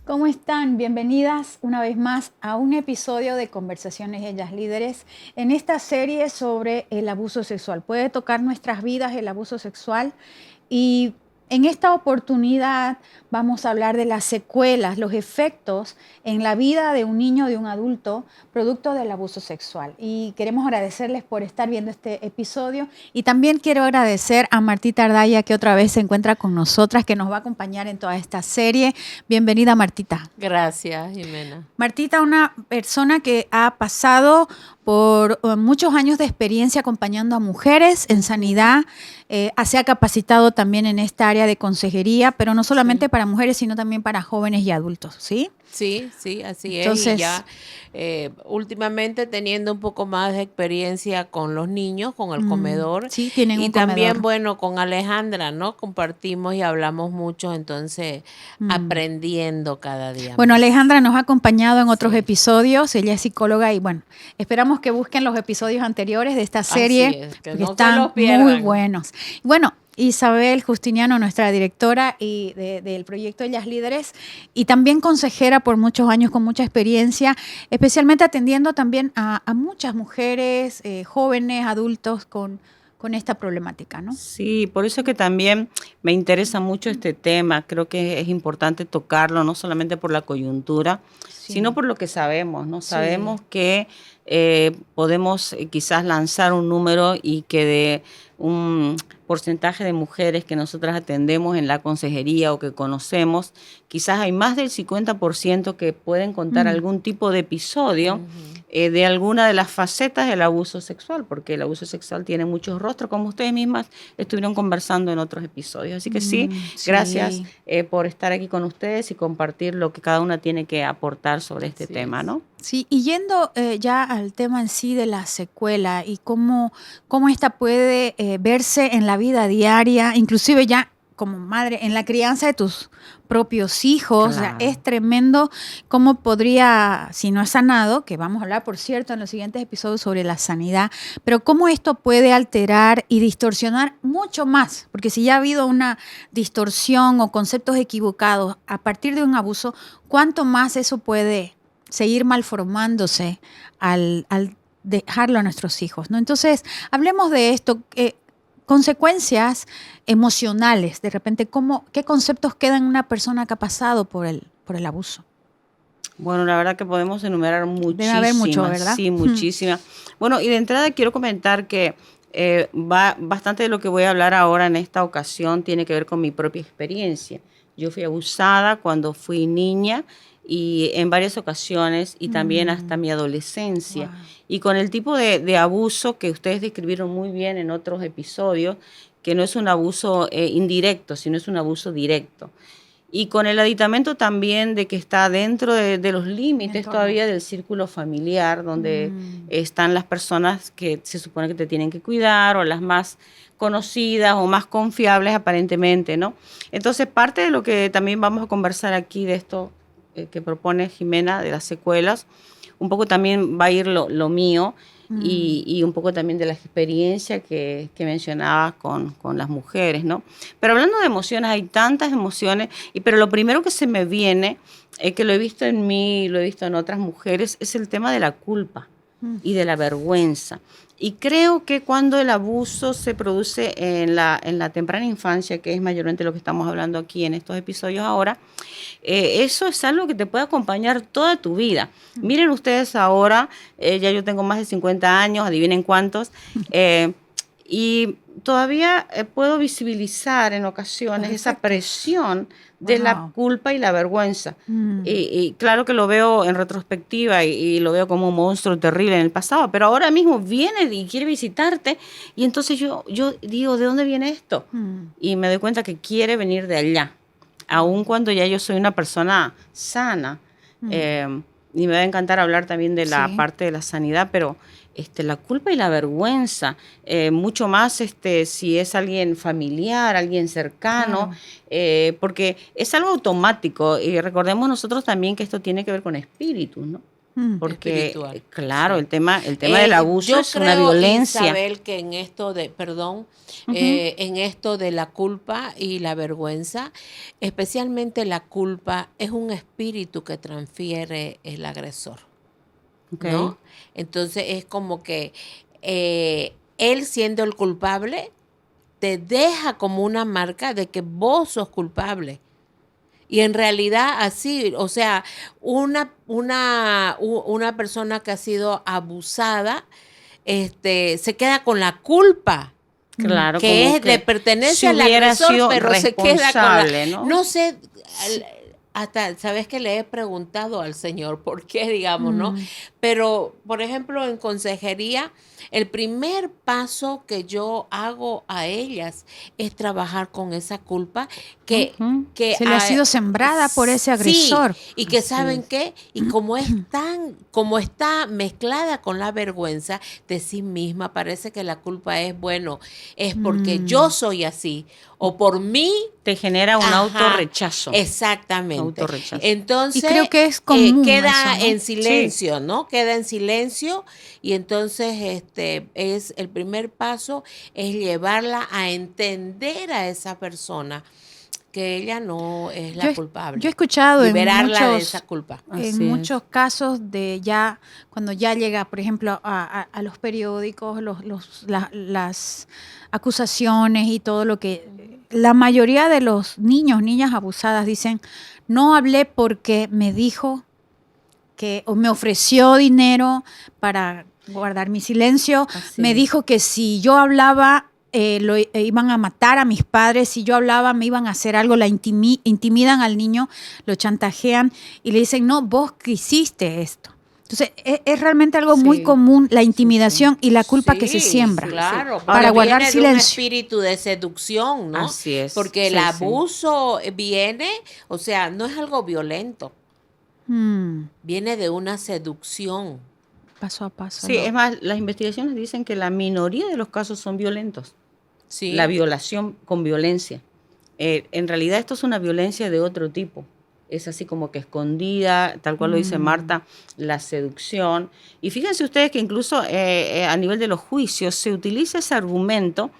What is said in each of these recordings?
¿Cómo están? Bienvenidas una vez más a un episodio de Conversaciones Ellas Líderes en esta serie sobre el abuso sexual. Puede tocar nuestras vidas el abuso sexual y en esta oportunidad vamos a hablar de las secuelas, los efectos en la vida de un niño, de un adulto, producto del abuso sexual. Y queremos agradecerles por estar viendo este episodio. Y también quiero agradecer a Martita Ardaya, que otra vez se encuentra con nosotras, que nos va a acompañar en toda esta serie. Bienvenida, Martita. Gracias, Jimena. Martita, una persona que ha pasado por muchos años de experiencia acompañando a mujeres en sanidad, se ha capacitado también en esta área de consejería, pero no solamente para mujeres, sino también para jóvenes y adultos, ¿sí? Sí, así Entonces, es. Y ya últimamente teniendo un poco más de experiencia con los niños, con el comedor. sí, tienen Y un también, comedor. bueno, con Alejandra, ¿no? Compartimos y hablamos mucho, entonces aprendiendo cada día Bueno, más. Alejandra nos ha acompañado en otros Sí. episodios, ella es psicóloga y bueno, esperamos que busquen los episodios anteriores de esta serie, Así es, que porque no se están los muy pierdan. buenos. Bueno, Isabel Justiniano, nuestra directora y del proyecto Ellas Líderes, y también consejera por muchos años con mucha experiencia, especialmente atendiendo también a muchas mujeres, jóvenes, adultos con esta problemática, ¿no? Sí, por eso es que también me interesa mucho este tema. Creo que es importante tocarlo, no solamente por la coyuntura, sino por lo que sabemos, ¿no? Sí. Sabemos que podemos quizás lanzar un número y que de un porcentaje de mujeres que nosotras atendemos en la consejería o que conocemos, quizás hay más del 50% que pueden contar algún tipo de episodio de alguna de las facetas del abuso sexual, porque el abuso sexual tiene muchos rostros, como ustedes mismas estuvieron conversando en otros episodios. Así que sí, gracias por estar aquí con ustedes y compartir lo que cada una tiene que aportar sobre este tema, ¿no? Sí, y yendo ya al tema en sí de la secuela y cómo esta puede verse en la vida diaria, inclusive ya como madre, en la crianza de tus propios hijos. Claro. O sea, es tremendo cómo podría, si no es sanado, que vamos a hablar, por cierto, en los siguientes episodios sobre la sanidad, pero cómo esto puede alterar y distorsionar mucho más, porque si ya ha habido una distorsión o conceptos equivocados a partir de un abuso, ¿cuánto más eso puede seguir malformándose al dejarlo a nuestros hijos, ¿no? Entonces, hablemos de esto, consecuencias emocionales, de repente, ¿qué conceptos quedan en una persona que ha pasado por el abuso? Bueno, la verdad que podemos enumerar muchísimas. Debe haber mucho, ¿verdad? Sí, muchísimas. Bueno, y de entrada quiero comentar que bastante de lo que voy a hablar ahora en esta ocasión tiene que ver con mi propia experiencia. Yo fui abusada cuando fui niña y en varias ocasiones y también hasta mi adolescencia. Wow. Y con el tipo de abuso que ustedes describieron muy bien en otros episodios, que no es un abuso indirecto, sino es un abuso directo. Y con el aditamento también de que está dentro de los límites todavía del círculo familiar, donde están las personas que se supone que te tienen que cuidar o las más conocidas o más confiables aparentemente, ¿no? Entonces, parte de lo que también vamos a conversar aquí de esto que propone Jimena, de las secuelas, un poco también va a ir lo mío y un poco también de la experiencia que mencionabas con las mujeres, ¿no? Pero hablando de emociones, hay tantas emociones, pero lo primero que se me viene, que lo he visto en mí, lo he visto en otras mujeres, es el tema de la culpa y de la vergüenza. Y creo que cuando el abuso se produce en la temprana infancia, que es mayormente lo que estamos hablando aquí en estos episodios ahora, eso es algo que te puede acompañar toda tu vida. Miren ustedes ahora, ya yo tengo más de 50 años, adivinen cuántos, y todavía puedo visibilizar en ocasiones esa presión de la culpa y la vergüenza. Y claro que lo veo en retrospectiva y lo veo como un monstruo terrible en el pasado, pero ahora mismo viene y quiere visitarte y entonces yo digo, ¿de dónde viene esto? Y me doy cuenta que quiere venir de allá, aun cuando ya yo soy una persona sana. Y me va a encantar hablar también de la parte de la sanidad, pero la culpa y la vergüenza, mucho más si es alguien familiar, alguien cercano, porque es algo automático y recordemos nosotros también que esto tiene que ver con espíritus, ¿no? Porque, espiritual. claro, el tema del abuso es una violencia. Yo creo, Isabel, que en esto en esto de la culpa y la vergüenza, especialmente la culpa, es un espíritu que transfiere el agresor, Ok. ¿no? Entonces es como que él siendo el culpable, te deja como una marca de que vos sos culpable. Y en realidad así, o sea, una persona que ha sido abusada, se queda con la culpa, Claro, que como es, le que pertenece si al hubiera agresor, sido pero se queda con la, responsable, ¿no? no sé, hasta, ¿sabes que le he preguntado al Señor por qué, digamos, no? Pero, por ejemplo, en consejería, el primer paso que yo hago a ellas es trabajar con esa culpa que, Ujú. Se le ha sido sembrada por ese agresor. sí, y que Así saben es. qué, y como es como está mezclada con la vergüenza de sí misma, parece que la culpa es, bueno, es porque yo soy así, o por mí. Te genera un Ajá, autorrechazo. exactamente. Autorrechazo. Y Entonces, creo que es común queda eso, ¿no? en silencio, ¿no? Queda en silencio y entonces es el primer paso es llevarla a entender a esa persona que ella no es Yo, la yo he culpable. escuchado Liberarla de esa culpa. en Así es. muchos casos de ya, cuando ya llega, por ejemplo, a los periódicos, las acusaciones y todo lo que la mayoría de los niñas abusadas dicen, no hablé porque me dijo o me ofreció dinero para guardar mi silencio, Así me es. dijo que si yo hablaba iban a matar a mis padres, si yo hablaba me iban a hacer algo, intimidan al niño, lo chantajean y le dicen, no, vos que hiciste esto. Entonces, es realmente algo muy Sí. común la Sí, intimidación y la culpa que se Sí, siembra claro, Sí. para porque guardar viene de un silencio. espíritu de seducción, ¿no? Así es. Porque el Sí, sí. abuso viene, o sea, no es algo violento, viene de una seducción. Paso a paso. Sí, es más, las investigaciones dicen que la minoría de los casos son violentos. Sí. La violación con violencia. En realidad esto es una violencia de otro tipo. Es así como que escondida, tal cual lo dice Marta, la seducción. Y fíjense ustedes que incluso a nivel de los juicios se utiliza ese argumento,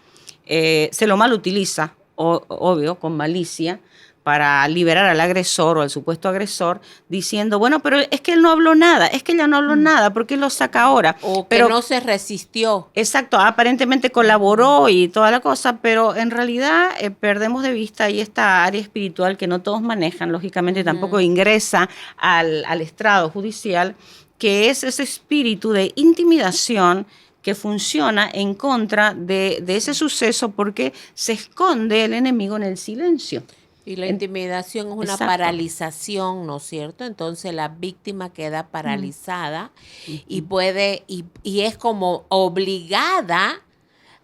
se lo mal utiliza, obvio, con malicia, para liberar al agresor o al supuesto agresor, diciendo, bueno, pero es que él no habló nada, es que ella no habló nada, ¿por qué lo saca ahora? O que Pero no se resistió. exacto, aparentemente colaboró y toda la cosa, pero en realidad perdemos de vista ahí esta área espiritual que no todos manejan, lógicamente tampoco ingresa al estrado judicial, que es ese espíritu de intimidación que funciona en contra de ese suceso porque se esconde el enemigo en el silencio. Y la intimidación es una Exacto. paralización, ¿no es cierto? Entonces la víctima queda paralizada y puede, y es como obligada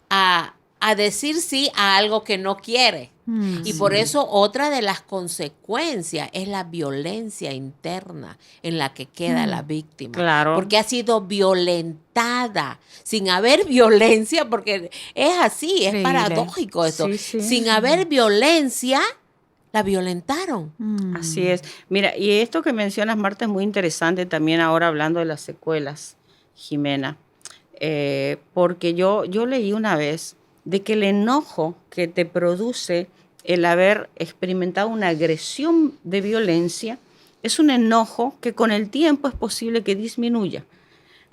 a decir sí a algo que no quiere. Y por eso otra de las consecuencias es la violencia interna en la que queda la víctima. Claro. Porque ha sido violentada sin haber violencia, porque es así, es Increíble. paradójico esto. Sí, sí. Sin haber violencia, la violentaron. Así es. Mira, y esto que mencionas, Marta, es muy interesante también ahora hablando de las secuelas, Jimena, porque yo leí una vez de que el enojo que te produce el haber experimentado una agresión de violencia es un enojo que con el tiempo es posible que disminuya.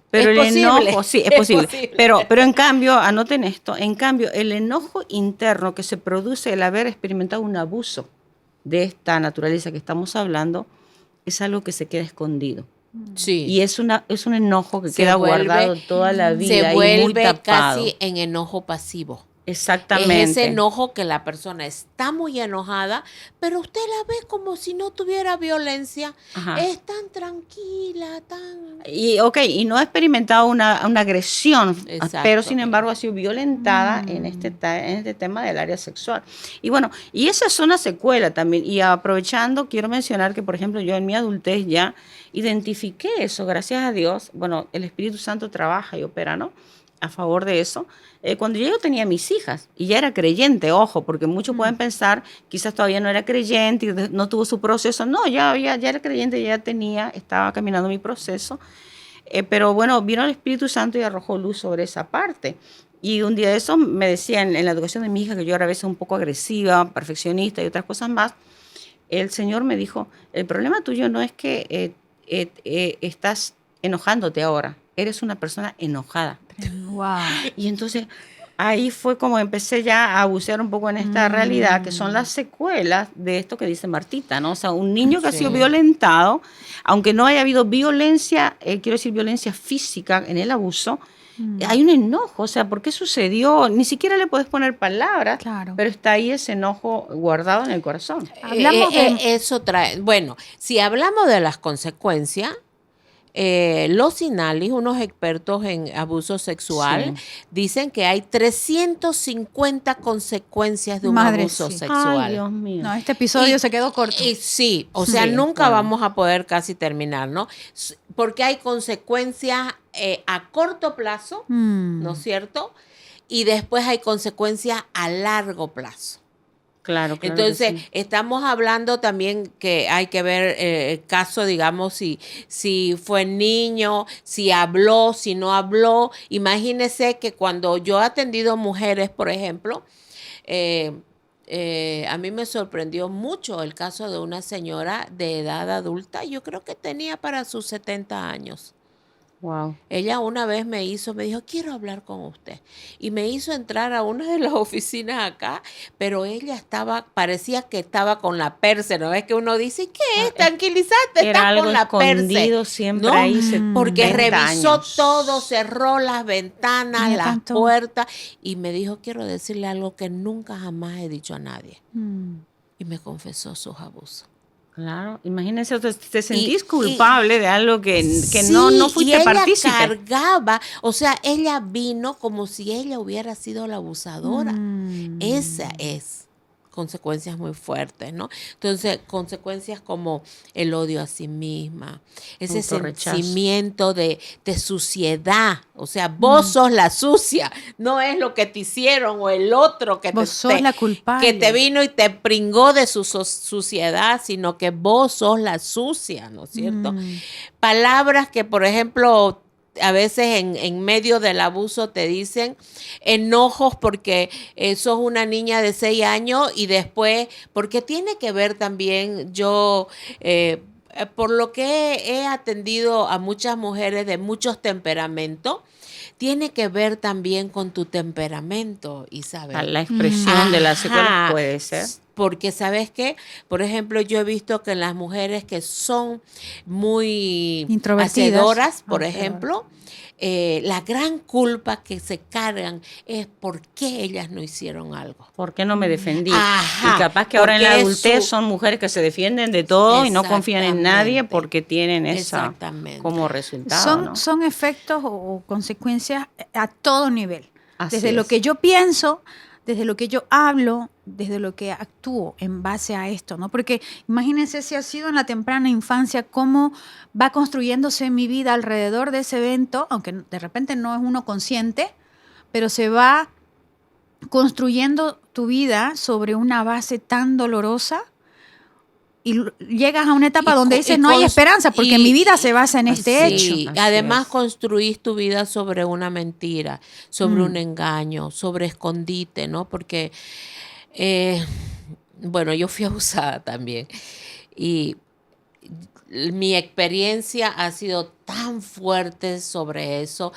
Pero Es el posible, enojo, sí, es es posible. posible. Pero en cambio, anoten esto, en cambio, el enojo interno que se produce el haber experimentado un abuso de esta naturaleza que estamos hablando es algo que se queda escondido. Sí. Y es un enojo que Se queda vuelve- guardado toda la vida se y muy vuelve tapado. casi en enojo pasivo. Exactamente. Es ese enojo que la persona está muy enojada, pero usted la ve como si no tuviera violencia. Ajá. Es tan tranquila, tan... Y no ha experimentado una agresión, Exacto. pero sin embargo ha sido violentada en este tema del área sexual. Y bueno, y esa es una secuela también. Y aprovechando, quiero mencionar que, por ejemplo, yo en mi adultez ya identifiqué eso, gracias a Dios. Bueno, el Espíritu Santo trabaja y opera, ¿no? a favor de eso, cuando yo tenía mis hijas y ya era creyente, ojo, porque muchos pueden pensar, quizás todavía no era creyente y no tuvo su proceso. No, ya era creyente, estaba caminando mi proceso. Pero bueno, vino el Espíritu Santo y arrojó luz sobre esa parte. Y un día de eso me decían en la educación de mi hija, que yo era a veces un poco agresiva, perfeccionista y otras cosas más, el Señor me dijo, el problema tuyo no es que estás enojándote ahora, eres una persona enojada. Wow. Y entonces ahí fue como empecé ya a bucear un poco en esta realidad, que son las secuelas de esto que dice Martita, ¿no? O sea, un niño que ha sido violentado, aunque no haya habido violencia, quiero decir violencia física en el abuso, hay un enojo, o sea, ¿por qué sucedió? Ni siquiera le puedes poner palabras, Claro. pero está ahí ese enojo guardado en el corazón. Hablamos de... Eso trae, bueno, si hablamos de las consecuencias, los INALI, unos expertos en abuso sexual, dicen que hay 350 consecuencias de un abuso sexual. Ay, Dios mío. No, este episodio se quedó corto. Sí, o sea, nunca vamos a poder casi terminar, ¿no? Porque hay consecuencias a corto plazo, ¿no es cierto? Y después hay consecuencias a largo plazo. Claro, Entonces, que sí. estamos hablando también que hay que ver el caso, digamos, si fue niño, si habló, si no habló. Imagínese que cuando yo he atendido mujeres, por ejemplo, a mí me sorprendió mucho el caso de una señora de edad adulta. Yo creo que tenía para sus 70 años. Wow. Ella una vez me dijo, quiero hablar con usted. Y me hizo entrar a una de las oficinas acá, pero ella parecía que estaba con la perse, ¿no? Es que uno dice, ¿qué es? Tranquilízate, Era estás con la escondido perse. siempre ¿No? ahí. Porque 70 revisó años. todo, cerró las ventanas, Mira las tanto. puertas, y me dijo, quiero decirle algo que nunca jamás he dicho a nadie. Y me confesó sus abusos. Claro, imagínense, te sentís culpable de algo que sí, no fuiste partícipe. Y ella cargaba, o sea, ella vino como si ella hubiera sido la abusadora. Esa es consecuencias muy fuertes, ¿no? Entonces, consecuencias como el odio a sí misma, ese sentimiento de suciedad, o sea, vos sos la sucia, no es lo que te hicieron o el otro que vos sos la culpable, que te vino y te pringó de su suciedad, sino que vos sos la sucia, ¿no es cierto? Palabras que, por ejemplo, a veces en medio del abuso te dicen enojos porque sos una niña de 6 años y después, porque tiene que ver también por lo que he atendido a muchas mujeres de muchos temperamentos, tiene que ver también con tu temperamento, Isabel. La expresión de las secuelas puede ser. Porque, ¿sabes qué? Por ejemplo, yo he visto que en las mujeres que son muy hacedoras, por ejemplo, la gran culpa que se cargan es por qué ellas no hicieron algo. ¿Por qué no me defendí? Ajá, y capaz que ahora en la adultez son mujeres que se defienden de todo y no confían en nadie porque tienen esa como resultado. Son efectos o consecuencias a todo nivel. Así desde lo que yo pienso, desde lo que yo hablo, desde lo que actúo en base a esto, ¿no? Porque imagínense si ha sido en la temprana infancia, cómo va construyéndose mi vida alrededor de ese evento, aunque de repente no es uno consciente, pero se va construyendo tu vida sobre una base tan dolorosa y llegas a una etapa donde dices no hay esperanza porque mi vida se basa en este hecho. Además construís tu vida sobre una mentira, sobre un engaño, sobre escondite, ¿no? Porque, bueno, yo fui abusada también y mi experiencia ha sido tan fuerte sobre eso,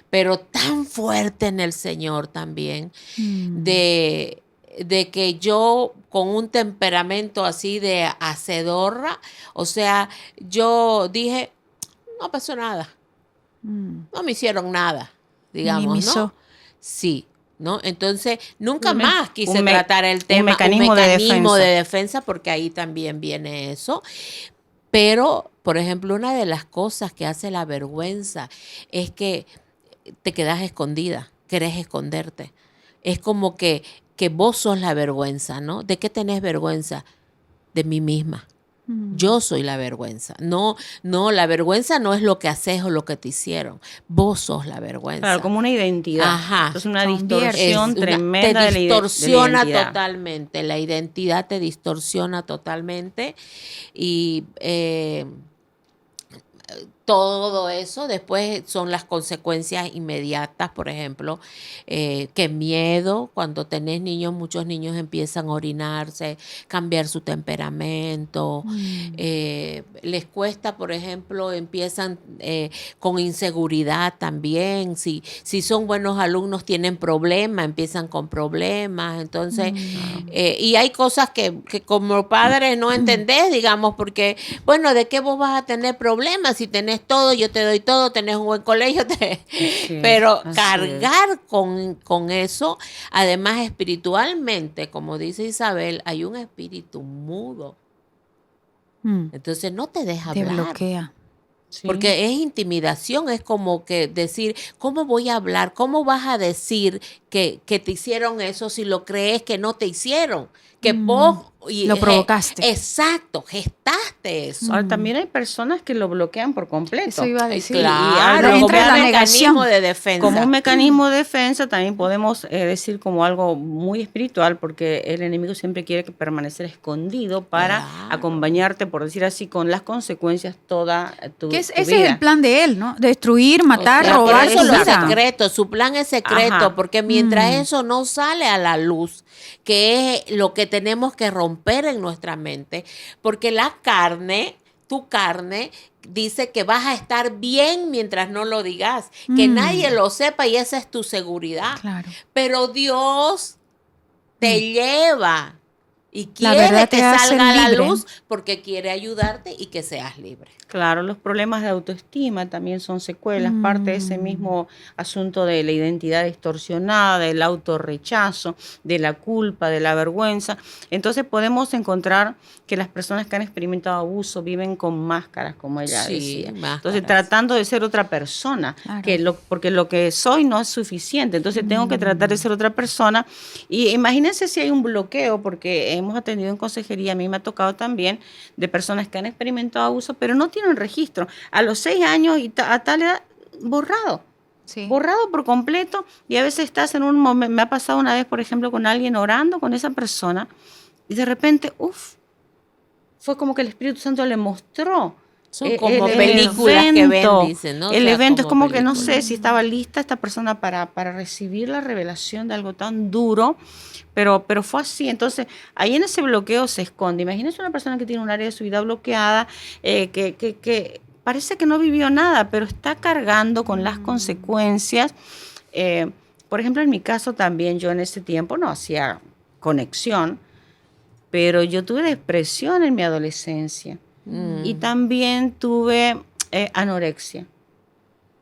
pero tan fuerte en el Señor también, de que yo con un temperamento así de hacedora, o sea, yo dije, no pasó nada, no me hicieron nada, digamos, ¿no? Sí, ¿no? Entonces, nunca más quise tratar el tema, un mecanismo de defensa, porque ahí también viene eso. Pero, por ejemplo, una de las cosas que hace la vergüenza es que te quedas escondida, querés esconderte. Es como que vos sos la vergüenza, ¿no? ¿De qué tenés vergüenza? De mí misma. Yo soy la vergüenza. No, la vergüenza no es lo que haces o lo que te hicieron. Vos sos la vergüenza. Claro, como una identidad. Ajá. Entonces una Convierte. distorsión tremenda te distorsiona de la identidad. totalmente. La identidad te distorsiona totalmente. Y todo eso después son las consecuencias inmediatas, por ejemplo, que miedo, cuando tenés niños, muchos niños empiezan a orinarse, cambiar su temperamento, les cuesta, por ejemplo, empiezan con inseguridad también, si son buenos alumnos tienen problemas, empiezan con problemas, entonces, y hay cosas que como padres no entendés, digamos, porque, bueno, ¿de qué vos vas a tener problemas si tenés todo, yo te doy todo, tenés un buen colegio, pero cargar con eso, además espiritualmente, como dice Isabel, hay un espíritu mudo. Entonces no te deja Te hablar. bloquea. Sí. Porque es intimidación, es como que decir, ¿cómo voy a hablar? ¿Cómo vas a decir que te hicieron eso si lo crees que no te hicieron? Que vos... Lo provocaste. Exacto, gestaste eso. Ahora, también hay personas que lo bloquean por completo. Eso iba a decir. Claro, Y como entra la un mecanismo negación. de defensa. Como un mecanismo de defensa, también podemos decir como algo muy espiritual, porque el enemigo siempre quiere permanecer escondido para acompañarte, por decir así, con las consecuencias toda tu Que ese vida. es el plan de él, ¿no? Destruir, matar, O sea, robar. por eso lo quizá. secreto, su plan es secreto, Ajá. porque mientras eso no sale a la luz, que es lo que tenemos que romper en nuestra mente, porque la carne, tu carne, dice que vas a estar bien mientras no lo digas, que nadie lo sepa y esa es tu seguridad. Claro. Pero Dios te lleva y La quiere verdad que te hace salga a la libre. luz porque quiere ayudarte y que seas libre. Claro, los problemas de autoestima también son secuelas, parte de ese mismo asunto de la identidad distorsionada, del autorrechazo, de la culpa, de la vergüenza. Entonces podemos encontrar que las personas que han experimentado abuso viven con máscaras, como ella Sí, decía. máscaras. Entonces tratando de ser otra persona, Claro. porque lo que soy no es suficiente, entonces tengo que tratar de ser otra persona. Y imagínense si hay un bloqueo, porque hemos atendido en consejería, a mí me ha tocado también, de personas que han experimentado abuso, pero no tienen registro. A los 6 años y a tal edad, borrado. Sí. Borrado por completo. Y a veces estás en un momento, me ha pasado una vez, por ejemplo, con alguien orando con esa persona, y de repente, fue como que el Espíritu Santo le mostró. Son como películas que ven, dicen, ¿no? O El sea, evento es como que no películas. sé si estaba lista esta persona para recibir la revelación de algo tan duro, pero fue así. Entonces, ahí en ese bloqueo se esconde. Imagínense una persona que tiene un área de su vida bloqueada, que parece que no vivió nada, pero está cargando con las consecuencias. Por ejemplo, en mi caso también, yo en ese tiempo no hacía conexión, pero yo tuve depresión en mi adolescencia. Y también tuve anorexia.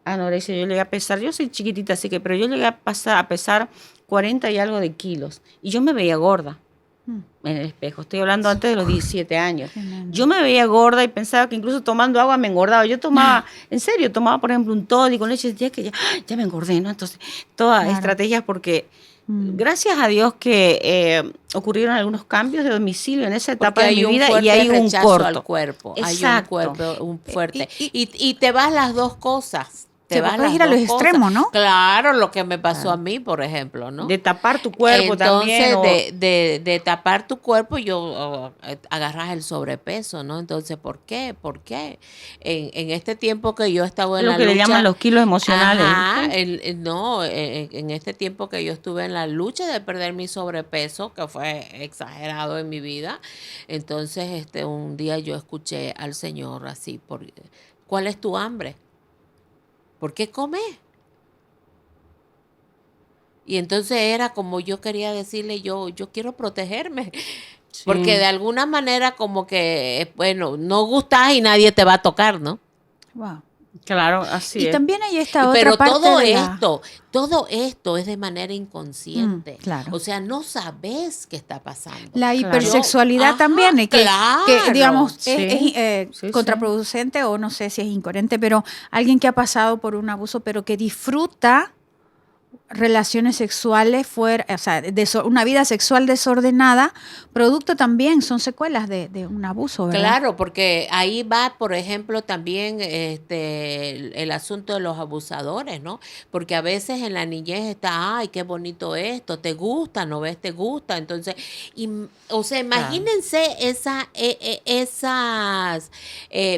Anorexia, yo llegué a pesar, yo soy chiquitita, así que, pero yo llegué a pesar 40 y algo de kilos. Y yo me veía gorda en el espejo. Estoy hablando antes de los 17 años. Yo me veía gorda y pensaba que incluso tomando agua me engordaba. Yo tomaba, en serio, tomaba, por ejemplo, un toddy con leche y decía que ya me engordé, ¿no? Entonces, todas estrategias porque... Gracias a Dios que ocurrieron algunos cambios de domicilio en esa etapa Porque de mi vida fuerte y hay un rechazo corto. al cuerpo. Exacto. Hay un cuerpo fuerte. Y te vas las dos cosas. Se puede ir a los extremos, ¿no? Claro, lo que me pasó a mí, por ejemplo, ¿no? De tapar tu cuerpo también. Entonces, de tapar tu cuerpo, agarras el sobrepeso, ¿no? Entonces, ¿por qué? ¿Por qué? En este tiempo que yo estaba en la lucha... Lo que le llaman los kilos emocionales. Ajá, en este tiempo que yo estuve en la lucha de perder mi sobrepeso, que fue exagerado en mi vida, entonces un día yo escuché al Señor así, ¿cuál es tu hambre? ¿Por qué comes? Y entonces era como yo quería decirle, yo quiero protegerme. Sí. Porque de alguna manera como que, bueno, no gustas y nadie te va a tocar, ¿no? Wow. Claro, así es. Y también hay esta otra pero parte todo esto es de manera inconsciente. Claro. O sea, no sabes qué está pasando. La hipersexualidad también, que digamos, sí. es contraproducente o no sé si es incoherente, pero alguien que ha pasado por un abuso, pero que disfruta relaciones sexuales fuera, o sea, una vida sexual desordenada, producto también, son secuelas de un abuso, ¿verdad? Claro, porque ahí va, por ejemplo, también el asunto de los abusadores, ¿no? Porque a veces en la niñez está, ay, qué bonito esto, te gusta, ¿no ves? Te gusta. Entonces, o sea, imagínense esas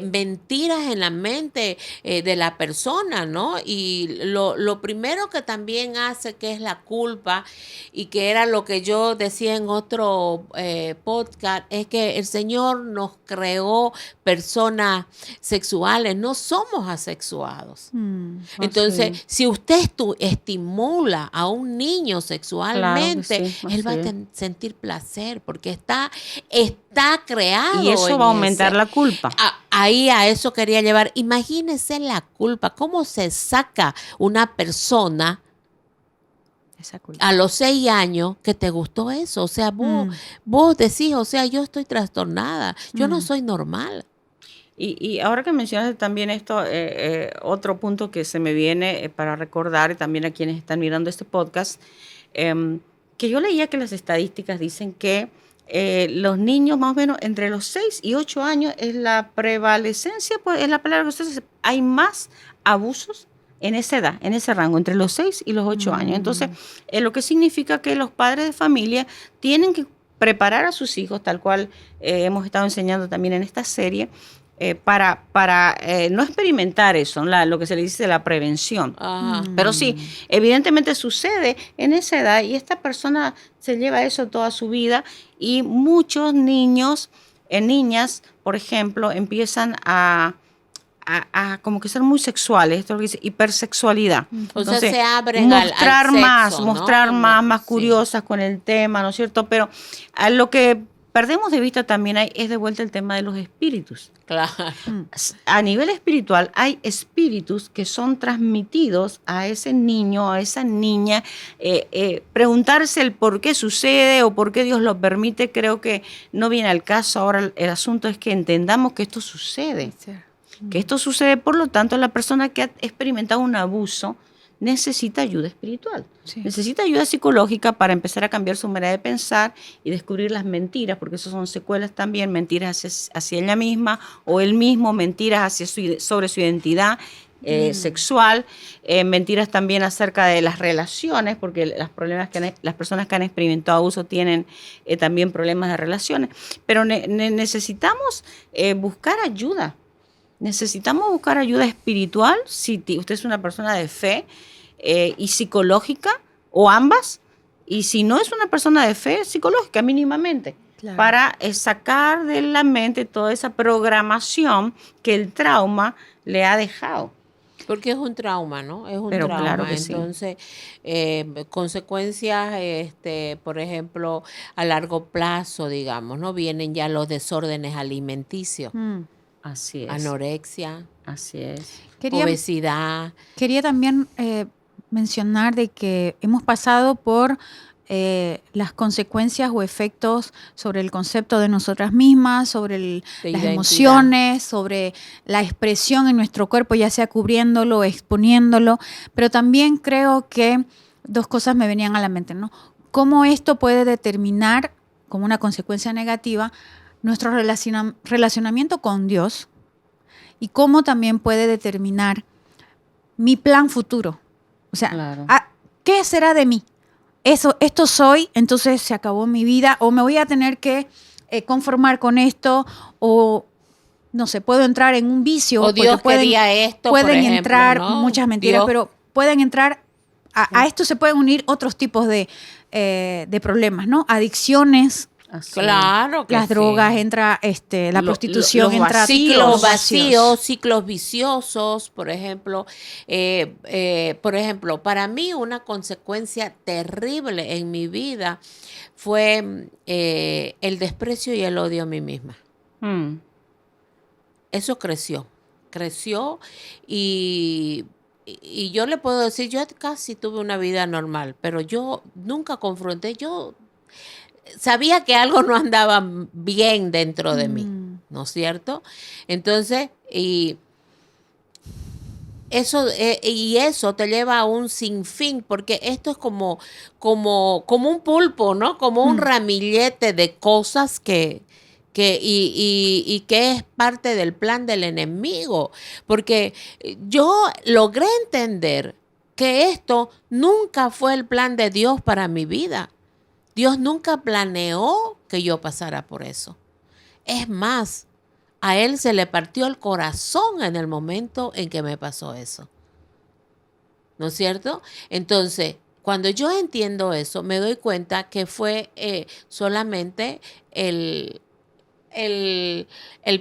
mentiras en la mente de la persona, ¿no? Y lo primero que también hace, que es la culpa, y que era lo que yo decía en otro podcast, es que el Señor nos creó personas sexuales, no somos asexuados. Entonces, si usted estimula a un niño sexualmente, claro sí, él va a sentir placer porque está creado. Y eso va a aumentar la culpa. Ahí a eso quería llevar. Imagínense la culpa, cómo se saca una persona a los 6 años que te gustó eso. O sea, vos decís, o sea, yo estoy trastornada, yo no soy normal. Y ahora que mencionas también esto, otro punto que se me viene para recordar, y también a quienes están mirando este podcast, que yo leía que las estadísticas dicen que los niños más o menos entre los 6 y 8 años es la prevalecencia, pues es la palabra que ustedes, hay más abusos en esa edad, en ese rango, entre los 6 y los 8 años. Entonces, lo que significa que los padres de familia tienen que preparar a sus hijos, tal cual hemos estado enseñando también en esta serie, para no experimentar eso, lo que se le dice la prevención. Pero sí, evidentemente sucede en esa edad y esta persona se lleva eso toda su vida y muchos niños, niñas, por ejemplo, empiezan a como que ser muy sexuales, esto es lo que dice hipersexualidad. Entonces, se abren mostrar al sexo, más, ¿no? mostrar más curiosas con el tema, ¿no es cierto? Pero a lo que perdemos de vista también es de vuelta el tema de los espíritus. Claro. A nivel espiritual hay espíritus que son transmitidos a ese niño, a esa niña. Preguntarse el por qué sucede o por qué Dios lo permite, creo que no viene al caso. Ahora el asunto es que entendamos que esto sucede. Que esto sucede, por lo tanto, la persona que ha experimentado un abuso necesita ayuda espiritual, necesita ayuda psicológica para empezar a cambiar su manera de pensar y descubrir las mentiras, porque eso son secuelas también, mentiras hacia ella misma o él mismo, mentiras sobre su identidad sexual, mentiras también acerca de las relaciones, porque las personas que han experimentado abuso tienen también problemas de relaciones, pero necesitamos buscar ayuda. Necesitamos buscar ayuda espiritual, si usted es una persona de fe, y psicológica, o ambas, y si no es una persona de fe, psicológica mínimamente, para sacar de la mente toda esa programación que el trauma le ha dejado. Porque es un trauma, ¿no? Es un trauma. Claro que entonces, consecuencias, por ejemplo, a largo plazo, digamos, ¿no? Vienen ya los desórdenes alimenticios. Así es. Anorexia. Así es. Obesidad. Quería también mencionar de que hemos pasado por las consecuencias o efectos sobre el concepto de nosotras mismas, sobre las emociones, sobre la expresión en nuestro cuerpo, ya sea cubriéndolo, exponiéndolo, pero también creo que dos cosas me venían a la mente, ¿no? Cómo esto puede determinar, como una consecuencia negativa, nuestro relacionamiento con Dios y cómo también puede determinar mi plan futuro. O sea, ¿qué será de mí? Esto soy, entonces se acabó mi vida, o me voy a tener que conformar con esto, o no sé, puedo entrar en un vicio. O Dios quería esto, pueden por ejemplo, entrar ¿no? muchas mentiras, pero pueden entrar, a esto se pueden unir otros tipos de problemas, ¿no? Adicciones. Claro que las drogas, entra la prostitución, entra ciclos vacíos, ciclos viciosos, por ejemplo. Para mí una consecuencia terrible en mi vida fue el desprecio y el odio a mí misma. Eso creció y yo le puedo decir, yo casi tuve una vida normal, pero yo nunca confronté, yo sabía que algo no andaba bien dentro de mí, ¿no es cierto? Entonces, eso te lleva a un sinfín, porque esto es como un pulpo, ¿no? Como un ramillete de cosas y que es parte del plan del enemigo. Porque yo logré entender que esto nunca fue el plan de Dios para mi vida. Dios nunca planeó que yo pasara por eso. Es más, a Él se le partió el corazón en el momento en que me pasó eso. ¿No es cierto? Entonces, cuando yo entiendo eso, me doy cuenta que fue solamente el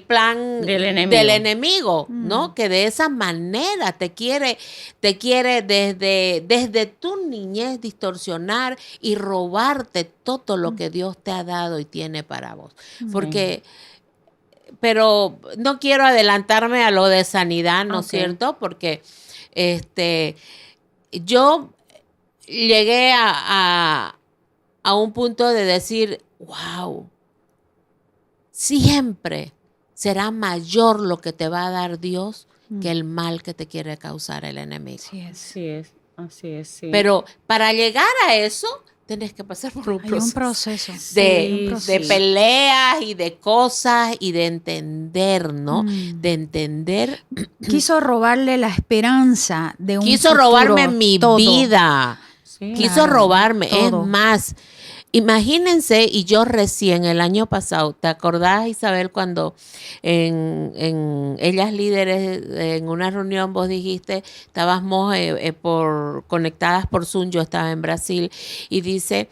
plan Del enemigo, ¿no? Que de esa manera te quiere desde tu niñez distorsionar y robarte todo lo que Dios te ha dado y tiene para vos. Porque, pero no quiero adelantarme a lo de sanidad, ¿no es cierto? Porque yo llegué a un punto de decir, wow, siempre será mayor lo que te va a dar Dios que el mal que te quiere causar el enemigo. Así es, sí. Pero para llegar a eso, tienes que pasar por un proceso. De peleas y de cosas y de entender, ¿no? De entender. Quiso robarle la esperanza de un Quiso futuro, robarme mi todo. vida. Sí, Quiso robarme. todo. Es más, imagínense, y yo recién el año pasado, ¿te acordás, Isabel, cuando en Ellas Líderes, en una reunión vos dijiste, estábamos conectadas por Zoom, yo estaba en Brasil, y dice,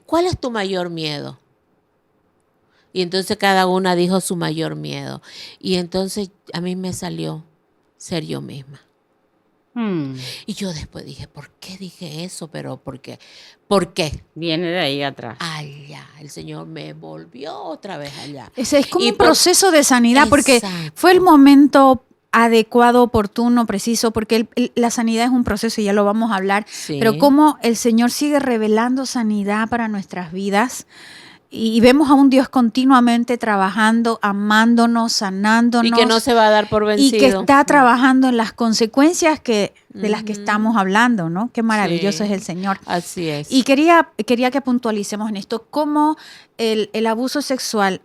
¿cuál es tu mayor miedo? Y entonces cada una dijo su mayor miedo. Y entonces a mí me salió ser yo misma. Y yo después dije, ¿por qué dije eso? Pero ¿por qué? ¿Por qué? Viene de ahí atrás. Allá, el Señor me volvió otra vez allá. Es como un proceso de sanidad, porque Exacto. fue el momento adecuado, oportuno, preciso, porque la sanidad es un proceso y ya lo vamos a hablar, Sí. pero cómo el Señor sigue revelando sanidad para nuestras vidas. Y vemos a un Dios continuamente trabajando, amándonos, sanándonos. Y que no se va a dar por vencido. Y que está trabajando en las consecuencias de las que estamos hablando, ¿no? Qué maravilloso Sí. es el Señor. Así es. Y quería que puntualicemos en esto, cómo el abuso sexual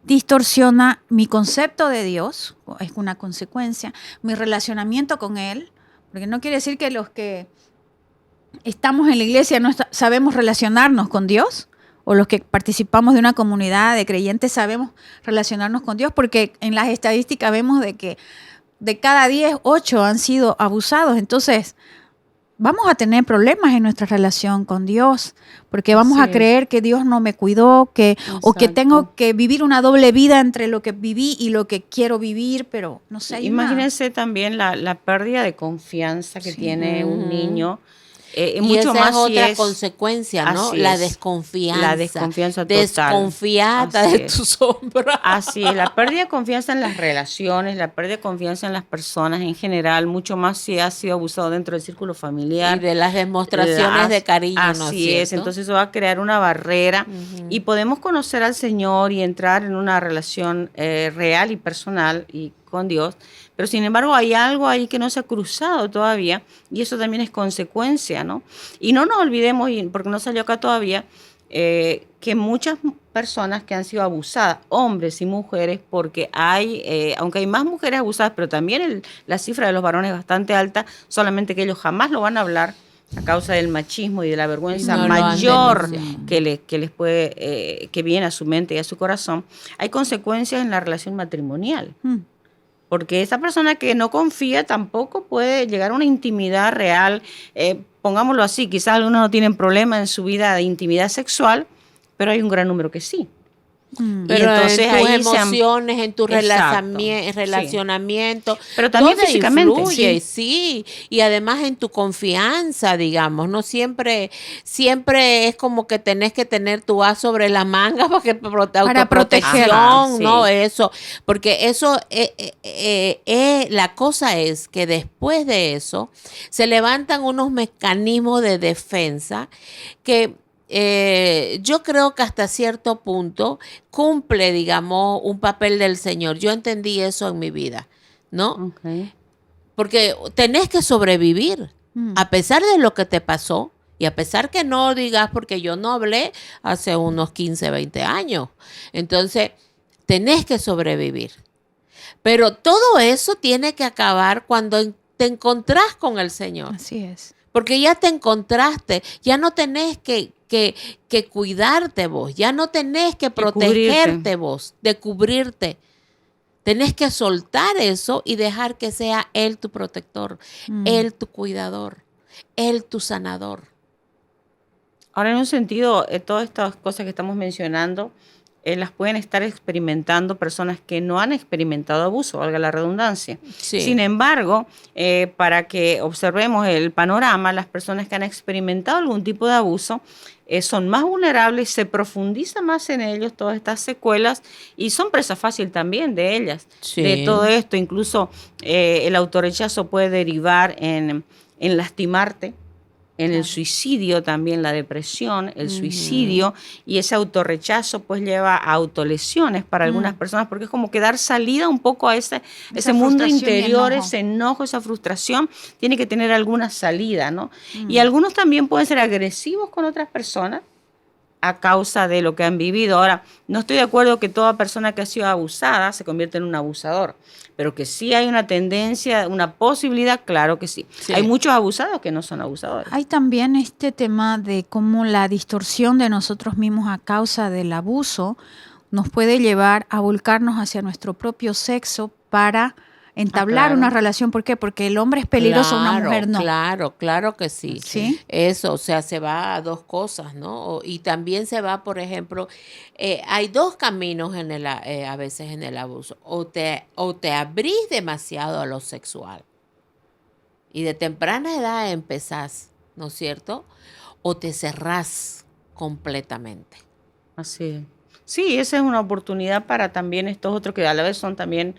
distorsiona mi concepto de Dios, es una consecuencia, mi relacionamiento con Él, porque no quiere decir que los que estamos en la iglesia no sabemos relacionarnos con Dios, o los que participamos de una comunidad de creyentes sabemos relacionarnos con Dios, porque en las estadísticas vemos de que de cada 10, 8 han sido abusados. Entonces, vamos a tener problemas en nuestra relación con Dios, porque vamos a creer que Dios no me cuidó, o que tengo que vivir una doble vida entre lo que viví y lo que quiero vivir, pero no sé. Imagínense también la pérdida de confianza que tiene un niño. Y mucho esa más es otra si es, consecuencia, ¿no? así La es. desconfianza. La desconfianza total. Desconfiada Así de es. tu sombra. Así es, la pérdida de confianza en las relaciones, la pérdida de confianza en las personas en general, mucho más si ha sido abusado dentro del círculo familiar. Y de las demostraciones de cariño, ¿no es Así es, cierto? entonces eso va a crear una barrera y podemos conocer al Señor y entrar en una relación real y personal y con Dios, pero sin embargo hay algo ahí que no se ha cruzado todavía y eso también es consecuencia, ¿no? Y no nos olvidemos, porque no salió acá todavía, que muchas personas que han sido abusadas, hombres y mujeres, porque aunque hay más mujeres abusadas, pero también la cifra de los varones es bastante alta, solamente que ellos jamás lo van a hablar a causa del machismo y de la vergüenza mayor que les puede, que viene a su mente y a su corazón. Hay consecuencias en la relación matrimonial. Porque esa persona que no confía tampoco puede llegar a una intimidad real. Pongámoslo así, quizás algunos no tienen problema en su vida de intimidad sexual, pero hay un gran número que sí. Pero entonces en tus ahí emociones, en tu Exacto, relacionamiento. Pero también todo físicamente. influye, sí. Y además en tu confianza, digamos. No siempre es como que tenés que tener tu as sobre la manga para protección, Ajá, ¿no? sí. Eso. Porque eso, la cosa es que después de eso se levantan unos mecanismos de defensa que yo creo que hasta cierto punto cumple, digamos, un papel del Señor. Yo entendí eso en mi vida, ¿no? Okay. porque tenés que sobrevivir a pesar de lo que te pasó y a pesar que no digas, porque yo no hablé hace unos 15, 20 años. Entonces, tenés que sobrevivir. Pero todo eso tiene que acabar cuando te encontrás con el Señor. Así es. Porque ya te encontraste, ya no tenés que cuidarte vos, ya no tenés que protegerte vos, de cubrirte. Tenés que soltar eso y dejar que sea Él tu protector, Él tu cuidador, Él tu sanador. Ahora, en un sentido, todas estas cosas que estamos mencionando, las pueden estar experimentando personas que no han experimentado abuso, valga la redundancia. Sí. Sin embargo, para que observemos el panorama, las personas que han experimentado algún tipo de abuso son más vulnerables, se profundiza más en ellos todas estas secuelas y son presa fácil también de ellas, Sí. de todo esto. Incluso el autorrechazo puede derivar en lastimarte, en el suicidio también, la depresión, el suicidio, y ese autorrechazo pues lleva a autolesiones para algunas personas, porque es como que dar salida un poco a ese mundo interior, ese enojo, esa frustración, tiene que tener alguna salida, ¿no? Y algunos también pueden ser agresivos con otras personas a causa de lo que han vivido. Ahora, no estoy de acuerdo que toda persona que ha sido abusada se convierta en un abusador, pero que sí hay una tendencia, una posibilidad, claro que sí. Hay muchos abusados que no son abusadores. Hay también este tema de cómo la distorsión de nosotros mismos a causa del abuso nos puede llevar a volcarnos hacia nuestro propio sexo para entablar una relación. ¿Por qué? Porque el hombre es peligroso, una mujer no. Claro que sí. ¿Sí? Eso, o sea, se va a dos cosas, ¿no? Y también se va, por ejemplo, hay dos caminos a veces en el abuso. O te abrís demasiado a lo sexual y de temprana edad empezás, ¿no es cierto? O te cerrás completamente. Así es. Sí, esa es una oportunidad para también estos otros que a la vez son también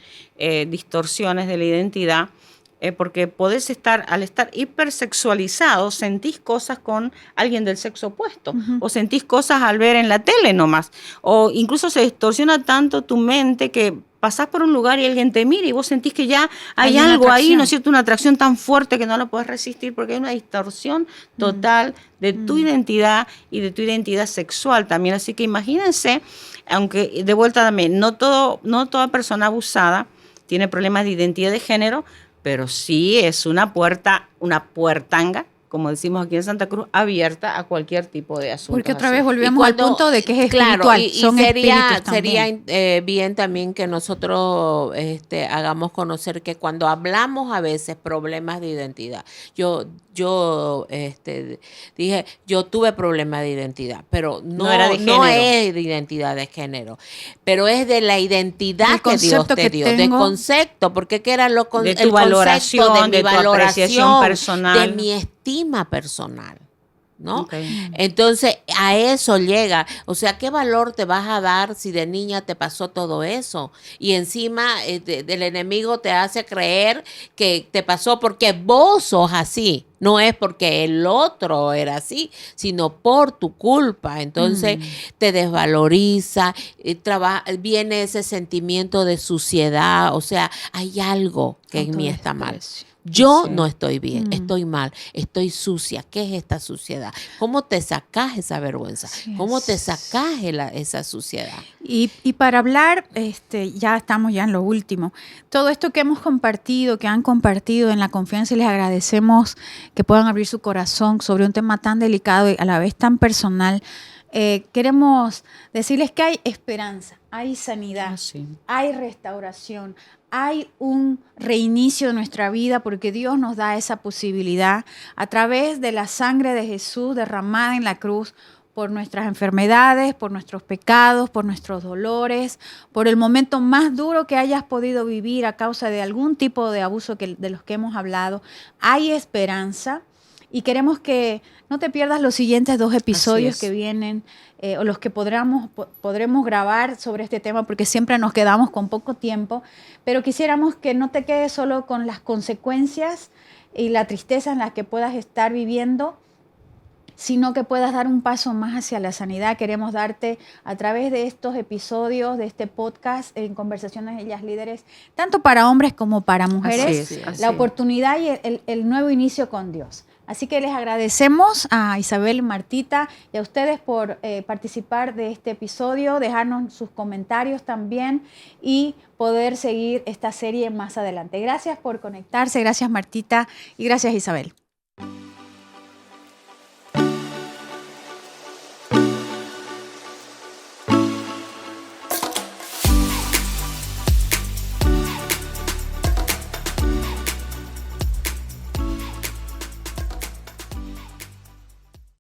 distorsiones de la identidad, porque podés al estar hipersexualizado, sentís cosas con alguien del sexo opuesto, o sentís cosas al ver en la tele nomás, o incluso se distorsiona tanto tu mente que pasás por un lugar y alguien te mira y vos sentís que ya hay algo ahí, ¿no es cierto? Una atracción tan fuerte que no la podés resistir porque hay una distorsión total de tu identidad y de tu identidad sexual también. Así que imagínense, aunque de vuelta también, no toda persona abusada tiene problemas de identidad de género, pero sí es una puertanga, como decimos aquí en Santa Cruz, abierta a cualquier tipo de asunto. Porque otra vez volvemos al punto de que es espiritual. Claro, y son sería bien también que nosotros hagamos conocer que cuando hablamos a veces problemas de identidad, yo dije, yo tuve problemas de identidad, pero no es de identidad de género, pero es de la identidad que Dios te dio, de concepto, porque ¿qué era el concepto de mi valoración, personal, de mi estima personal, ¿no? Okay. Entonces, a eso llega. O sea, ¿qué valor te vas a dar si de niña te pasó todo eso? Y encima del enemigo te hace creer que te pasó porque vos sos así. No es porque el otro era así, sino por tu culpa. Entonces, te desvaloriza, viene ese sentimiento de suciedad. O sea, hay algo que en mí está mal. Yo no estoy bien, estoy mal, estoy sucia. ¿Qué es esta suciedad? ¿Cómo te sacás esa vergüenza? ¿Cómo te sacás esa suciedad? Y para hablar, ya estamos en lo último. Todo esto que hemos compartido, que han compartido en la confianza, y les agradecemos que puedan abrir su corazón sobre un tema tan delicado y a la vez tan personal. Queremos decirles que hay esperanza, hay sanidad, hay restauración, hay un reinicio de nuestra vida porque Dios nos da esa posibilidad a través de la sangre de Jesús derramada en la cruz por nuestras enfermedades, por nuestros pecados, por nuestros dolores, por el momento más duro que hayas podido vivir a causa de algún tipo de abuso de los que hemos hablado. Hay esperanza. Y queremos que no te pierdas los siguientes 2 episodios que vienen o los que podremos grabar sobre este tema porque siempre nos quedamos con poco tiempo, pero quisiéramos que no te quedes solo con las consecuencias y la tristeza en la que puedas estar viviendo, sino que puedas dar un paso más hacia la sanidad. Queremos darte a través de estos episodios, de este podcast en Conversaciones Ellas Líderes, tanto para hombres como para mujeres, así la es. oportunidad y el nuevo inicio con Dios. Así que les agradecemos a Isabel y Martita y a ustedes por participar de este episodio, dejarnos sus comentarios también y poder seguir esta serie más adelante. Gracias por conectarse, gracias Martita y gracias Isabel.